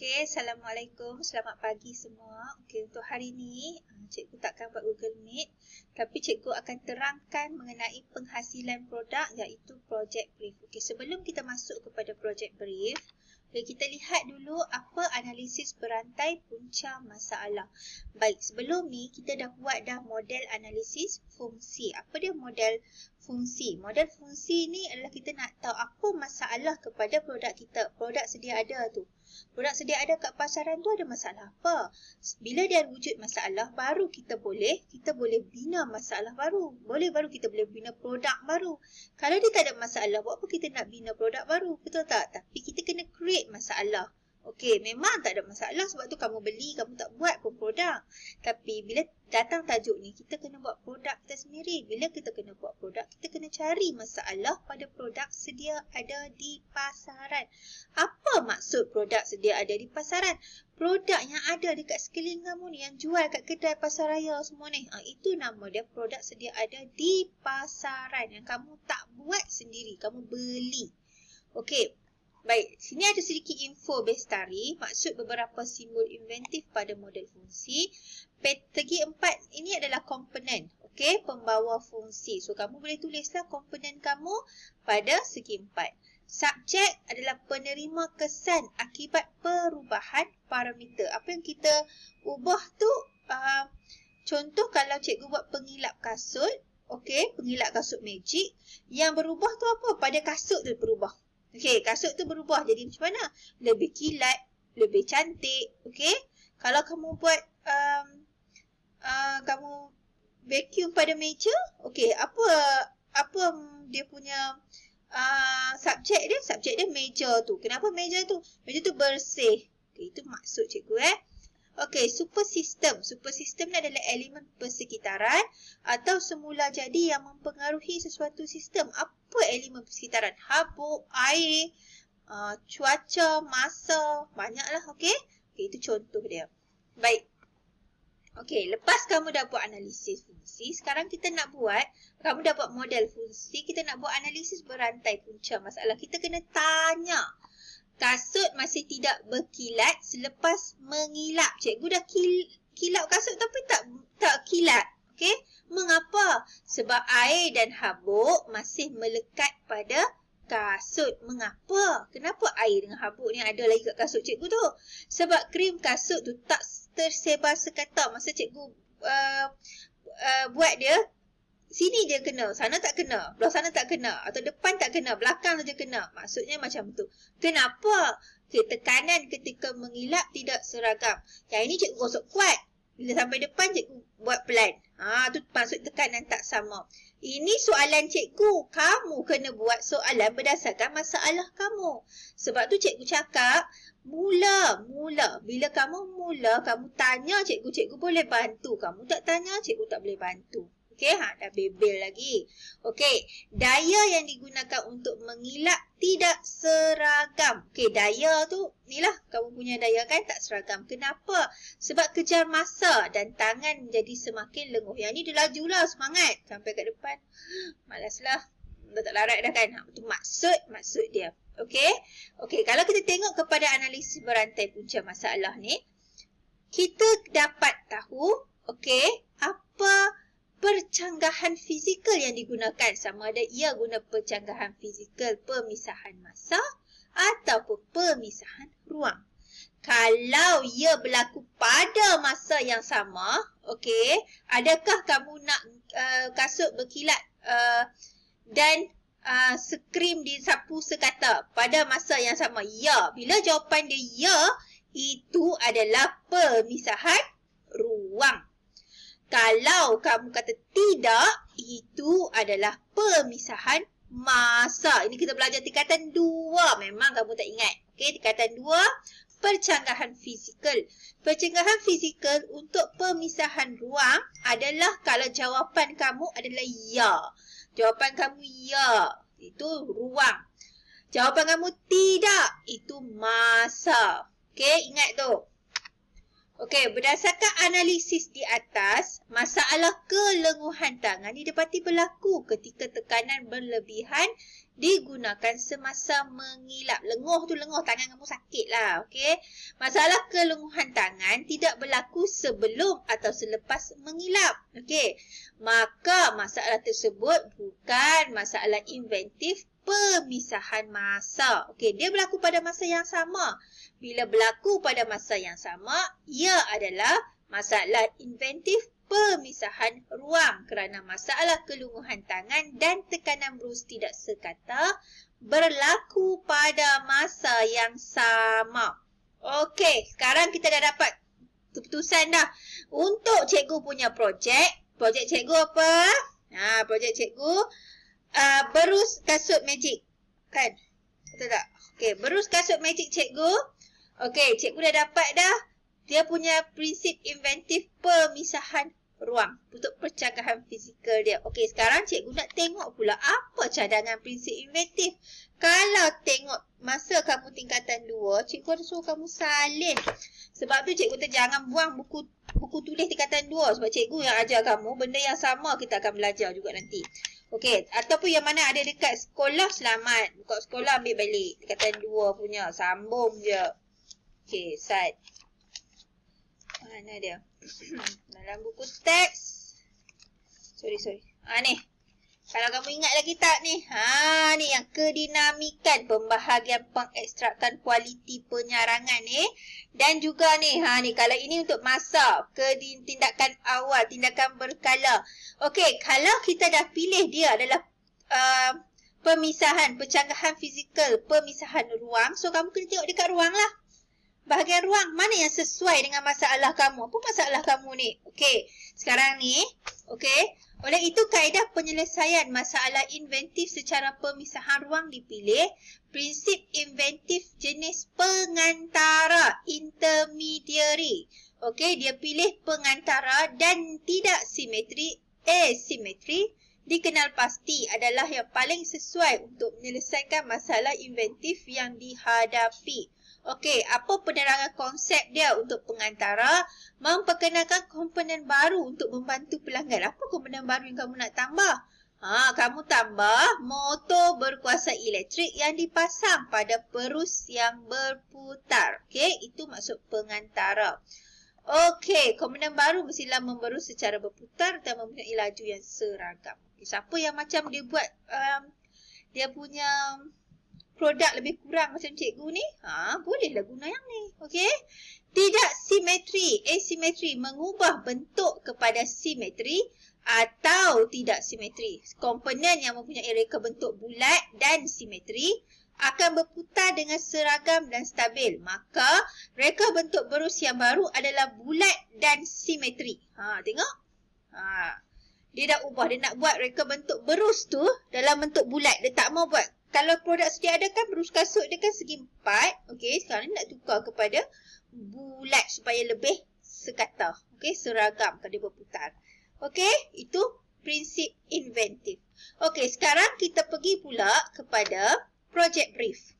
Okey, Assalamualaikum. Selamat pagi semua. Okey, untuk hari ini cikgu takkan buat Google Meet, tapi cikgu akan terangkan mengenai penghasilan produk iaitu project brief. Okey, sebelum kita masuk kepada project brief, kita lihat dulu apa analisis berantai punca masalah. Baik, sebelum ni kita dah buat model analisis fungsi. Apa dia model fungsi? Model fungsi ni adalah kita nak tahu apa masalah kepada produk kita. Produk sedia ada tu. Produk sedia ada kat pasaran tu ada masalah apa? Bila dia wujud masalah, baru kita boleh bina masalah baru. Baru kita boleh bina produk baru. Kalau dia tak ada masalah, buat apa kita nak bina produk baru? Betul tak? Tapi kita kena create masalah. Okey, memang tak ada masalah sebab tu kamu beli, kamu tak buat pun produk. Tapi bila datang tajuk ni, kita kena buat produk kita sendiri. Bila kita kena buat produk, kita kena cari masalah pada produk sedia ada di pasaran. Apa maksud produk sedia ada di pasaran? Produk yang ada dekat sekeliling kamu ni, yang jual kat kedai pasar raya semua ni. Itu nama dia produk sedia ada di pasaran. Yang kamu tak buat sendiri, kamu beli. Okey. Baik, sini ada sedikit info Bestari, maksud beberapa simbol inventif pada model fungsi. Segi 4 ini adalah komponen, okey, pembawa fungsi. So, kamu boleh tulislah komponen kamu pada segi 4. Subjek adalah penerima kesan akibat perubahan parameter. Apa yang kita ubah tu, contoh kalau cikgu buat pengilap kasut, okey, pengilap kasut magic, yang berubah tu apa? Pada kasut tu berubah. Okey, kasut tu berubah jadi macam mana? Lebih kilat, lebih cantik, okey? Kalau kamu buat kamu vacuum pada meja, okey, apa dia punya subjek dia? Subjek dia meja tu. Kenapa meja tu? Meja tu bersih. Okey, itu maksud cikgu Okey, super sistem. Super sistem ni adalah elemen persekitaran atau semula jadi yang mempengaruhi sesuatu sistem. Apa elemen persekitaran? Habuk, air, cuaca, masa, banyaklah, okey? Okey, itu contoh dia. Baik. Okey, lepas kamu dah buat analisis fungsi, sekarang kita nak buat, kamu dah buat model fungsi, kita nak buat analisis berantai punca masalah. Kita kena tanya. Kasut masih tidak berkilat selepas mengilap. Cikgu dah kilap kasut tapi tak kilat. Okey? Mengapa? Sebab air dan habuk masih melekat pada kasut. Mengapa? Kenapa air dengan habuk ni ada lagi kat kasut cikgu tu? Sebab krim kasut tu tak tersebar sekata. Masa cikgu buat dia, sini dia kena, sana tak kena, belah sana tak kena, atau depan tak kena, belakang saja kena. Maksudnya macam tu. Kenapa? Tekanan ketika mengilap tidak seragam. Yang ini cikgu gosok kuat. Bila sampai depan cikgu buat pelan. Tu maksud tekanan tak sama. Ini soalan cikgu. Kamu kena buat soalan berdasarkan masalah kamu. Sebab tu cikgu cakap, mula. Bila kamu mula, kamu tanya cikgu, cikgu boleh bantu. Kamu tak tanya, cikgu tak boleh bantu. Okey, dah bebel lagi. Okey, daya yang digunakan untuk mengilap tidak seragam. Okey, daya tu, inilah kamu punya daya kan tak seragam. Kenapa? Sebab kejar masa dan tangan menjadi semakin lenguh. Yang ni dia lajulah semangat. Sampai kat depan, malaslah. Dah tak larat dah kan. Itu maksud dia. Okey, kalau kita tengok kepada analisis berantai punca masalah ni, kita dapat tahu, okey, apa percanggahan fizikal yang digunakan, sama ada ia guna percanggahan fizikal pemisahan masa ataupun pemisahan ruang. Kalau ia berlaku pada masa yang sama, okey, adakah kamu nak kasut berkilat dan skrim disapu sekata pada masa yang sama? Ya. Bila jawapan dia ya, itu adalah pemisahan ruang. Kalau kamu kata tidak, itu adalah pemisahan masa. Ini kita belajar tingkatan 2. Memang kamu tak ingat. Okey, tingkatan 2, percanggahan fizikal. Percanggahan fizikal untuk pemisahan ruang adalah kalau jawapan kamu adalah ya. Jawapan kamu ya, itu ruang. Jawapan kamu tidak, itu masa. Okey, ingat tu. Okey, berdasarkan analisis di atas, masalah kelenguhan tangan didapati berlaku ketika tekanan berlebihan digunakan semasa mengilap. Lenguh tu lenguh, tangan kamu sakit lah. Okey. Masalah kelunguhan tangan tidak berlaku sebelum atau selepas mengilap. Okey. Maka masalah tersebut bukan masalah inventif pemisahan masa. Okey, dia berlaku pada masa yang sama. Bila berlaku pada masa yang sama, ia adalah masalah inventif pemisahan ruang kerana masalah kelunguhan tangan dan tekanan berus tidak sekata berlaku pada masa yang sama. Okey, sekarang kita dah dapat keputusan dah. Untuk cikgu punya projek cikgu apa? Projek cikgu berus kasut magic. Kan? Betul tak? Okey, berus kasut magic cikgu. Okey, cikgu dah dapat dah. Dia punya prinsip inventif pemisahan ruang untuk percanggahan fizikal dia. Okey, sekarang cikgu nak tengok pula apa cadangan prinsip inventif. Kalau tengok masa kamu tingkatan 2, cikgu ada suruh kamu salin. Sebab tu cikgu kata jangan buang buku tulis tingkatan 2. Sebab cikgu yang ajar kamu benda yang sama kita akan belajar juga nanti. Okey, ataupun yang mana ada dekat sekolah selamat. Buka sekolah ambil balik. Tingkatan 2 punya. Sambung je. Okey, Sad. Mana dia? Dalam buku teks. Sorry. Ni. Kalau kamu ingat lagi tak ni? Ni yang kedinamikan pembahagian pengekstrakan kualiti penyarangan ni. Dan juga ni. Ni kalau ini untuk masa. Tindakan awal, tindakan berkala. Okey, kalau kita dah pilih dia adalah pemisahan, pencanggahan fizikal, pemisahan ruang. So, kamu kena tengok dekat ruang lah. Bahagian ruang, mana yang sesuai dengan masalah kamu? Apa masalah kamu ni? Okey, sekarang ni, okey. Oleh itu, kaedah penyelesaian masalah inventif secara pemisahan ruang dipilih. Prinsip inventif jenis pengantara, intermediary. Okey, dia pilih pengantara dan tidak simetri, asimetri. Dikenal pasti adalah yang paling sesuai untuk menyelesaikan masalah inventif yang dihadapi. Okey, apa penerangan konsep dia untuk pengantara? Memperkenalkan komponen baru untuk membantu pelanggan. Apa komponen baru yang kamu nak tambah? Kamu tambah motor berkuasa elektrik yang dipasang pada perus yang berputar. Okey, itu maksud pengantara. Okey, komponen baru mestilah memberus secara berputar dan mempunyai laju yang seragam. Okay, siapa yang macam dia buat dia punya produk lebih kurang macam cikgu ni, bolehlah guna yang ni. Okey. Tidak simetri, asimetri, mengubah bentuk kepada simetri atau tidak simetri. Komponen yang mempunyai reka bentuk bulat dan simetri akan berputar dengan seragam dan stabil. Maka, reka bentuk berus yang baru adalah bulat dan simetri. Tengok. Dia dah ubah. Dia nak buat reka bentuk berus tu dalam bentuk bulat. Dia tak mau buat. Kalau produk sedia ada kan berus kasut dia kan segi 4. Okey, sekarang ni nak tukar kepada bulat supaya lebih sekata. Okey, seragam kalau dia berputar. Okey, itu prinsip inventif. Okey, sekarang kita pergi pula kepada project brief.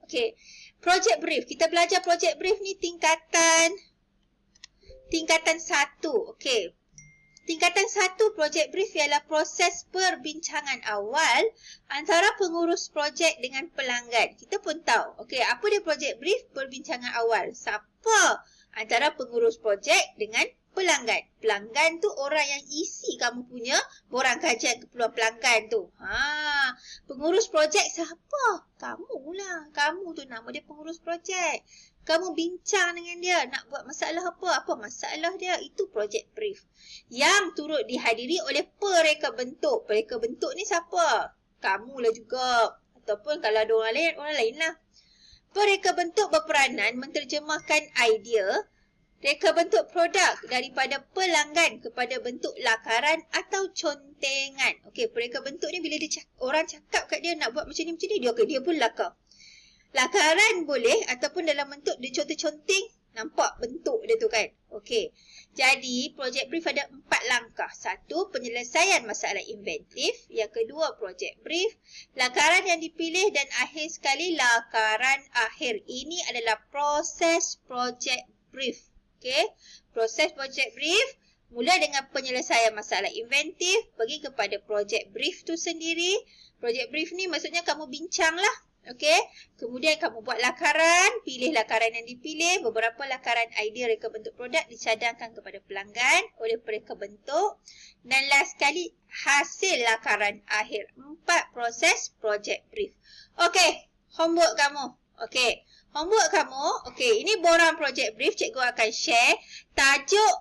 Okey, project brief. Kita belajar project brief ni tingkatan 1. Okey. Tingkatan 1 project brief ialah proses perbincangan awal antara pengurus projek dengan pelanggan. Kita pun tahu. Okey, apa dia project brief? Perbincangan awal. Siapa antara pengurus projek dengan pelanggan? Pelanggan tu orang yang isi kamu punya borang kajian keperluan pelanggan tu. Pengurus projek siapa? Kamu lah. Kamu tu nama dia pengurus projek. Kamu bincang dengan dia nak buat masalah apa? Apa masalah dia? Itu project brief. Yang turut dihadiri oleh pereka bentuk. Pereka bentuk ni siapa? Kamulah juga. Ataupun kalau ada orang lain lah. Pereka bentuk berperanan menterjemahkan idea, reka bentuk produk daripada pelanggan kepada bentuk lakaran atau contengan. Okey, pereka bentuk ni bila orang cakap kat dia nak buat macam ni, dia pun lakar. Lakaran boleh ataupun dalam bentuk dia contoh-conteng. Nampak bentuk dia tu kan. Okey. Jadi, project brief ada 4 langkah. 1, penyelesaian masalah inventif. Yang kedua, project brief. Lakaran yang dipilih dan akhir sekali, lakaran akhir. Ini adalah proses project brief. Okey. Proses project brief mula dengan penyelesaian masalah inventif, pergi kepada project brief tu sendiri. Project brief ni maksudnya kamu bincang lah. Okey. Kemudian kamu buat lakaran. Pilih lakaran yang dipilih. Beberapa lakaran idea reka bentuk produk dicadangkan kepada pelanggan oleh mereka bentuk. Dan last sekali, hasil lakaran akhir. 4 proses project brief. Okey. Homework kamu. Okey. Homework kamu. Okey. Ini borang project brief. Cikgu akan share. Tajuk.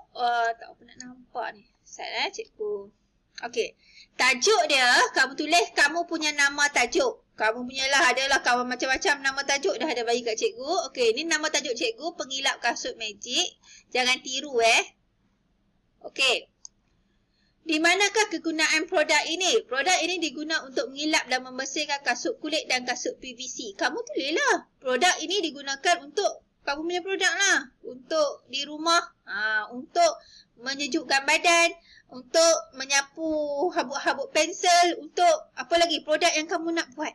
Tak apa nak nampak ni. Salah cikgu. Okey. Tajuk dia, kamu tulis kamu punya nama tajuk. Kamu punyalah adalah kawan macam-macam nama tajuk dah ada bagi kat cikgu. Okey, ni nama tajuk cikgu, Pengilap Kasut Magic. Jangan tiru Okey. Di manakah kegunaan produk ini? Produk ini digunakan untuk mengilap dan membersihkan kasut kulit dan kasut PVC. Kamu tulislah. Produk ini digunakan untuk kamu punya produk lah. Untuk di rumah, untuk menyejukkan badan, untuk menyapu habuk-habuk pensel, untuk apa lagi produk yang kamu nak buat.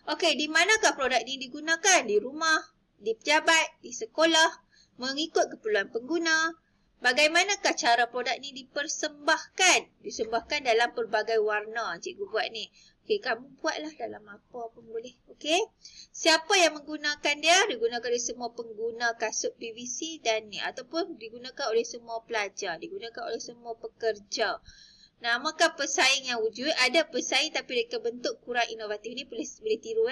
Okey, di manakah produk ini digunakan? Di rumah, di pejabat, di sekolah, mengikut keperluan pengguna. Bagaimanakah cara produk ini dipersembahkan? Disembahkan dalam pelbagai warna. Cikgu buat ni. Okey, kamu buatlah dalam apa pun boleh. Okey. Siapa yang menggunakan dia? Digunakan oleh semua pengguna kasut PVC dan ni. Ataupun digunakan oleh semua pelajar. Digunakan oleh semua pekerja. Namakah pesaing yang wujud? Ada pesaing tapi reka bentuk kurang inovatif. Ini boleh tiru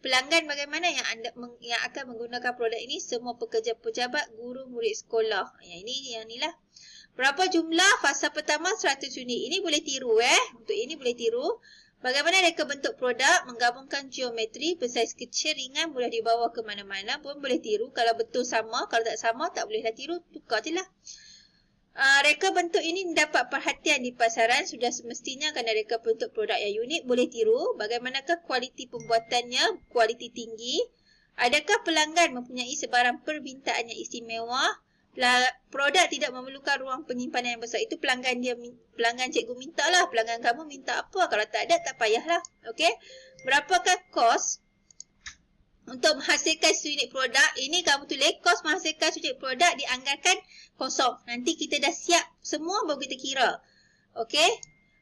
Pelanggan bagaimana yang akan menggunakan produk ini? Semua pekerja pejabat, guru, murid sekolah. Yang ni lah. Berapa jumlah? Fasa pertama 100 unit. Ini boleh tiru Untuk ini boleh tiru. Bagaimana reka bentuk produk? Menggabungkan geometri, bersaiz kecil, ringan, mudah dibawa ke mana-mana pun boleh tiru. Kalau betul sama, kalau tak sama tak bolehlah tiru. Tukar je lah. Reka bentuk ini mendapat perhatian di pasaran. Sudah semestinya kerana reka bentuk produk yang unik boleh tiru. Bagaimanakah kualiti pembuatannya? Kualiti tinggi. Adakah pelanggan mempunyai sebarang permintaan yang istimewa? Produk tidak memerlukan ruang penyimpanan yang besar. Itu pelanggan cikgu minta lah. Pelanggan kamu minta apa? Kalau tak ada, tak payahlah. Okey. Berapakah kos untuk menghasilkan seunit produk? Ini kamu tulis kos menghasilkan seunit produk dianggarkan kosong. Nanti kita dah siap semua baru kita kira. Okey.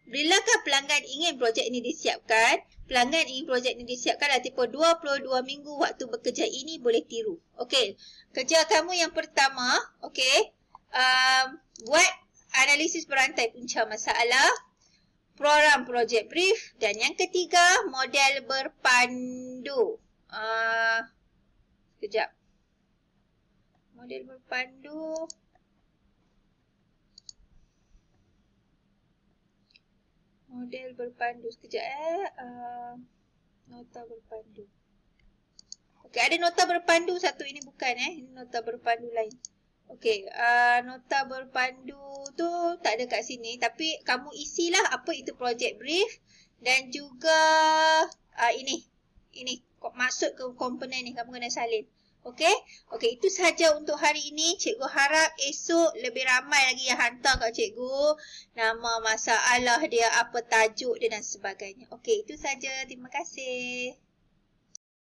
Bilakah pelanggan ingin projek ini disiapkan? Pelanggan ingin projek ini disiapkan dalam tempoh 22 minggu waktu bekerja ini boleh tiru. Okey. Kerja kamu yang pertama, okey. Buat analisis berantai punca masalah. Program project brief. Dan yang ketiga, model berpandu. Sekejap. Model berpandu. Model berpandu. Sekejap nota berpandu. Okey, ada nota berpandu satu. Ini bukan Ini nota berpandu lain. Okey, nota berpandu tu tak ada kat sini. Tapi kamu isilah apa itu project brief. Dan juga ini. Masuk ke komponen ni. Kamu kena salin. Okey? Okey, itu sahaja untuk hari ini. Cikgu harap esok lebih ramai lagi yang hantar kat cikgu. Nama masalah dia, apa tajuk dia dan sebagainya. Okey, itu sahaja. Terima kasih.